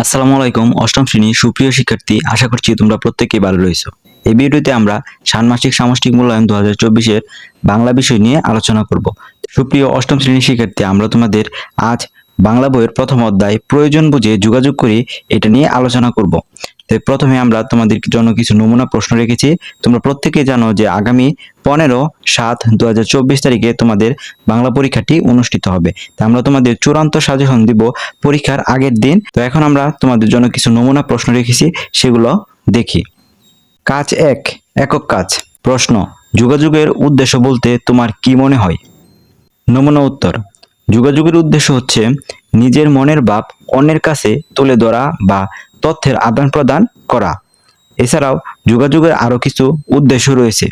আসসালামু আলাইকুম অষ্টম শ্রেণী সুপ্রিয় শিক্ষার্থী, আশা করছি তোমরা প্রত্যেকেই ভালো রয়েছো। এই ভিডিওতে আমরা ষান্মাসিক সামষ্টিক মূল্যায়ন 2024 এর বাংলা বিষয় নিয়ে আলোচনা করব। সুপ্রিয় অষ্টম শ্রেণীর শিক্ষার্থী, আমরা তোমাদের আজ বাংলা বইয়ের প্রথম অধ্যায় প্রয়োজন বুঝে যোগাযোগ করি এটা নিয়ে আলোচনা করব। তো প্রথমে আমরা তোমাদের জন্য কিছু নমুনা প্রশ্ন রেখেছি। তোমরা প্রত্যেকেই জানো যে আগামী 15/7/2024 তারিখে তোমাদের বাংলা পরীক্ষাটি অনুষ্ঠিত হবে। তো আমরা তোমাদের চূড়ান্ত সাজেশন দিব পরীক্ষার আগের দিন। তো এখন আমরা তোমাদের জন্য কিছু নমুনা প্রশ্ন রেখেছি, সেগুলো দেখি। কাজ 1, একক কাজ। প্রশ্ন: যোগাযোগের উদ্দেশ্য বলতে তোমার কি মনে হয়? নমুনা উত্তর: যোগাযোগের উদ্দেশ্য হচ্ছে নিজের মনের ভাব অন্যের কাছে তুলে ধরা বা তথ্যের আদান প্রদান করা। এছাড়াও যোগাযোগের আরো কিছু উদ্দেশ্য রয়েছে,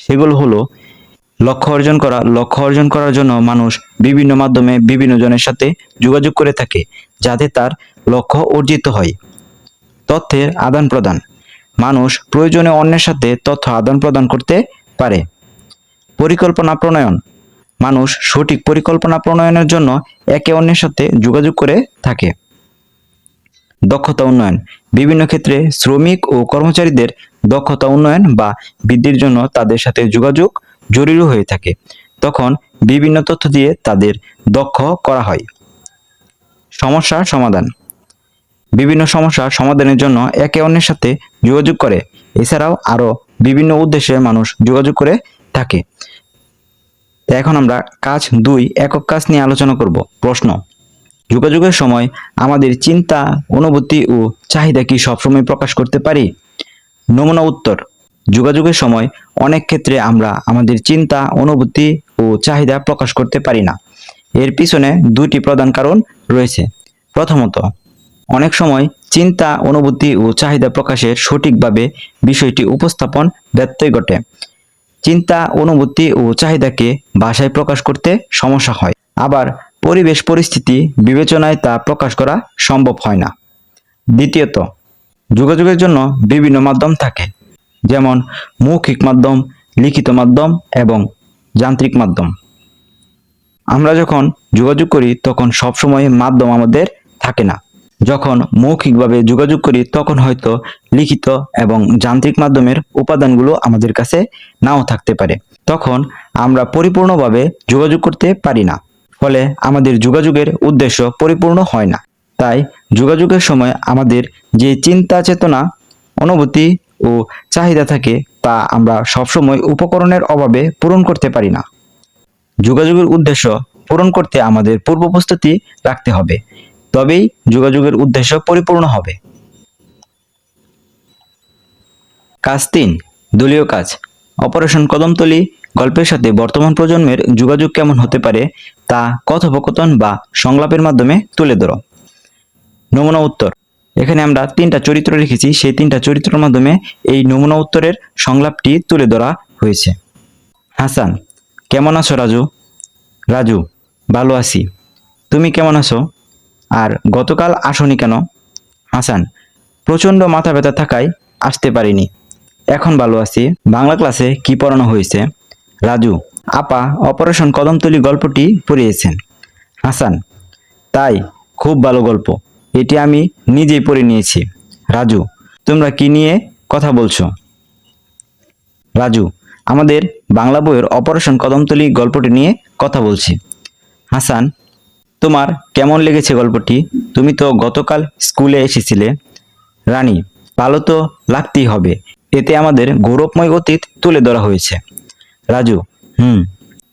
সেগুলো হলো লক্ষ্য অর্জন করার জন্য মানুষ বিভিন্ন মাধ্যমে বিভিন্ন জনের সাথে যোগাযোগ করে থাকে যাতে তার লক্ষ্য অর্জিত হয়। তথ্যের আদান প্রদান: মানুষ প্রয়োজনে অন্যের সাথে তথ্য আদান প্রদান করতে পারে। পরিকল্পনা প্রণয়ন: মানুষ সঠিক পরিকল্পনা প্রণয়নের জন্য একে অন্যের সাথে যোগাযোগ করে থাকে। দক্ষতা উন্নয়ন: বিভিন্ন ক্ষেত্রে শ্রমিক ও কর্মচারীদের দক্ষতা উন্নয়ন বা বৃদ্ধির জন্য তাদের সাথে যোগাযোগ জরুরি হয়ে থাকে, তখন বিভিন্ন তথ্য দিয়ে তাদের দক্ষ করা হয়। সমস্যার সমাধান: বিভিন্ন সমস্যার সমাধানের জন্য একে অন্যের সাথে যোগাযোগ করে। এছাড়াও আরো বিভিন্ন উদ্দেশ্যে মানুষ যোগাযোগ করে থাকে। তো এখন আমরা কাজ 2, একক কাজ নিয়ে আলোচনা করব। প্রশ্ন: যোগাযোগের সময় আমাদের চিন্তা, অনুভূতি ও চাহিদা কি সবসময় প্রকাশ করতে পারি? নমুনা উত্তর: যোগাযোগের সময় অনেক ক্ষেত্রে আমরা আমাদের চিন্তা, অনুভূতি ও চাহিদা প্রকাশ করতে পারি না। এর পিছনে দুটি প্রধান কারণ রয়েছে। প্রথমত, অনেক সময় চিন্তা, অনুভূতি ও চাহিদা প্রকাশের সঠিকভাবে বিষয়টি উপস্থাপন ব্যত্যয় ঘটে। চিন্তা, অনুভূতি ও চাহিদাকে ভাষায় প্রকাশ করতে সমস্যা হয়। আবার পরিবেশ পরিস্থিতি বিবেচনায় তা প্রকাশ করা সম্ভব হয় না। দ্বিতীয়ত, যোগাযোগের জন্য বিভিন্ন মাধ্যম থাকে, যেমন মৌখিক মাধ্যম, লিখিত মাধ্যম এবং যান্ত্রিক মাধ্যম। আমরা যখন যোগাযোগ করি তখন সবসময় মাধ্যম আমাদের থাকে না। যখন মৌখিকভাবে যোগাযোগ করি তখন হয়তো লিখিত এবং যান্ত্রিক মাধ্যমের উপাদানগুলো আমাদের কাছে নাও থাকতে পারে। তখন আমরা পরিপূর্ণভাবে যোগাযোগ করতে পারি না, ফলে আমাদের যোগাযোগের উদ্দেশ্য পরিপূর্ণ হয় না। তাই যোগাযোগের সময় আমাদের যে চিন্তা, চেতনা, অনুভূতি ও চাহিদা থাকে তা আমরা সবসময় উপকরণের অভাবে পূরণ করতে পারি না। যোগাযোগের উদ্দেশ্য পূরণ করতে আমাদের পূর্ব প্রস্তুতি রাখতে হবে, তবেই যোগাযোগের উদ্দেশ্য পরিপূর্ণ হবে। কাজ 3, দলীয় কাজ। অপারেশন কদমতলী গল্পের সাথে বর্তমান প্রজন্মের যোগাযোগ কেমন হতে পারে তা কথোপকথন বা সংলাপের মাধ্যমে তুলে ধরো। নমুনা উত্তর: এখানে আমরা 3টা চরিত্র রেখেছি, সেই 3টা চরিত্রের মাধ্যমে এই নমুনা উত্তরের সংলাপটি তুলে ধরা হয়েছে। হাসান: কেমন আছো রাজু? রাজু: ভালো আছি, তুমি কেমন আছো? আর গতকাল আসোনি কেন? হাসান: প্রচন্ড মাথা ব্যথা থাকায় আসতে পারিনি, এখন ভালো আছি। বাংলা ক্লাসে কি পড়ানো হয়েছে? রাজু: আপা অপারেশন কদমতলী গল্পটি পড়িয়েছেন। হাসান: তাই, খুব ভালো গল্প, এটি আমি নিজেই পড়ে নিয়েছি। রাজু: তোমরা কি নিয়ে কথা বলছো? রাজু: আমাদের বাংলা বইয়ের অপারেশন কদমতলী গল্পটি নিয়ে কথা বলছি। হাসান: তোমার কেমন লেগেছে গল্পটি? তুমি তো গতকাল স্কুলে এসেছিলে। রানী: ভালো তো লাগতেই হবে, এতে আমাদের গৌরবময় অতীত তুলে ধরা হয়েছে। রাজু: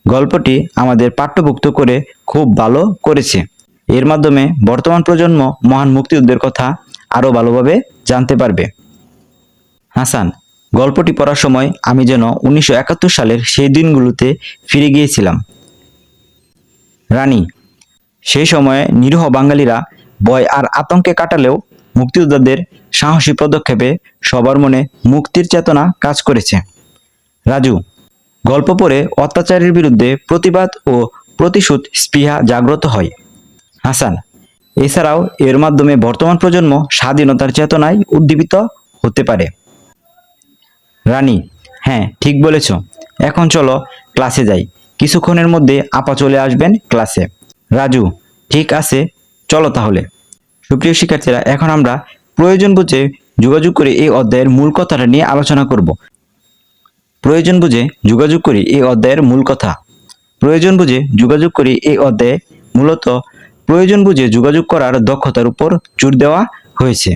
গল্পটি আমাদের পাঠ্যভুক্ত করে খুব ভালো করেছে। এর মাধ্যমে বর্তমান প্রজন্ম মহান মুক্তিযুদ্ধের কথা আরো ভালোভাবে জানতে পারবে। হাসান: গল্পটি পড়ার সময় আমি যেন 1971 সালের সেই দিনগুলোতে ফিরে গিয়েছিলাম। রানী: সেই সময়ে নিরীহ বাঙালিরা ভয় আর আতঙ্কে কাটালেও মুক্তিযোদ্ধাদের সাহসী পদক্ষেপে সবার মনে মুক্তির চেতনা কাজ করেছে। রাজু: গল্প পড়ে অত্যাচারের বিরুদ্ধে প্রতিবাদ ও প্রতিশোধ স্পৃহা জাগ্রত হয়। হাসান: এছাড়াও এর মাধ্যমে বর্তমান প্রজন্ম স্বাধীনতার চেতনায় উদ্দীপিত হতে পারে। রানী: হ্যাঁ, ঠিক বলেছ, এখন চলো ক্লাসে যাই, কিছুক্ষণের মধ্যে আপা চলে আসবেন ক্লাসে। রাজু: ঠিক আছে, চলো তাহলে। সুপ্রিয় শিক্ষার্থীরা, এখন আমরা প্রয়োজন বুঝে যোগাযোগ করে এই অধ্যায়ের মূল কথাটা নিয়ে আলোচনা করব। প্রয়োজন বুঝে যোগাযোগ করি এই অধ্যায়ের মূল কথা। প্রয়োজন বুঝে যোগাযোগ করি এই অধ্যায়ে মূলত প্রয়োজন বুঝে যোগাযোগ করার দক্ষতার উপর জোর দেওয়া হয়েছে।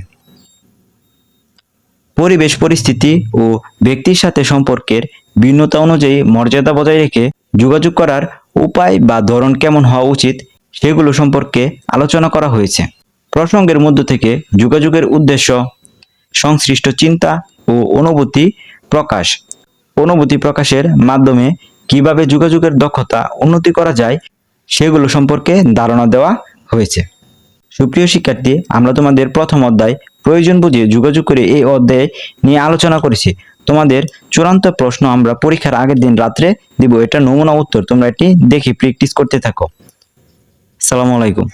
পরিবেশ পরিস্থিতি ও ব্যক্তির সাথে সম্পর্কের ভিন্নতা অনুযায়ী মর্যাদা বজায় রেখে যোগাযোগ করার উপায় বা ধরন কেমন হওয়া উচিত সেগুলো সম্পর্কে আলোচনা করা হয়েছে। প্রসঙ্গের মধ্য থেকে যোগাযোগের উদ্দেশ্য, সংশ্লিষ্ট চিন্তা ও অনুভূতি প্রকাশের মাধ্যমে কিভাবে যোগাযোগের দক্ষতা উন্নতি করা যায় সেগুলো সম্পর্কে ধারণা দেওয়া হয়েছে। সুপ্রিয় শিক্ষার্থী, আমরা তোমাদের প্রথম অধ্যায় প্রয়োজন বুঝে যোগাযোগ করে এই অধ্যায়ে নিয়ে আলোচনা করেছি। তোমাদের চূড়ান্ত প্রশ্ন আমরা পরীক্ষার আগের দিন রাত্রে দিব। এটা নমুনা উত্তর, তোমরা এটি দেখে প্র্যাকটিস করতে থাকো। আসসালামু আলাইকুম।